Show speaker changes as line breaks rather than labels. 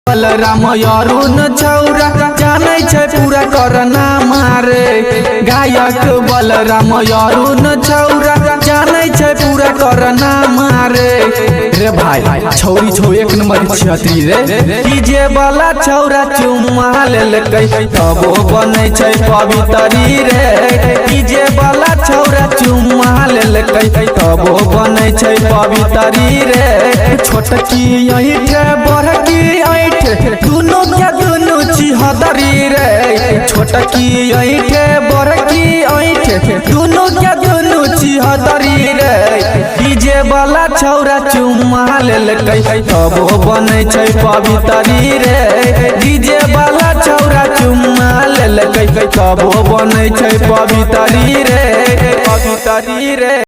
बलराम अरुण छौरा जाने छे पूरा करना मारे। गायक बलराम अरुण छौरा जाने छे पूरा करना मारे। रे भाई छौरी छौ एक नंबर छतरी रे। डीजे वाला छौरा चुम्मा लेलकै तबो बनै छै पवित्री रे। डीजे वाला छौरा चुम्मा लेलकै तबो बनै छै पवित्री रे। छोटकी ऐठ बड़की ऐठ दुनू के दुनू चिहदरी रे। छोटकी ऐठ बड़की ऐठ दुनू के दुनू चिहदरी रे। डीजे वाला छौरा चुम्मा लेलकै तबो बनै छै पवित्री रे। डीजे वाला छौरा चुम्मा लेलकै तबो बनै छै पवित्री रे। पवित्री रे।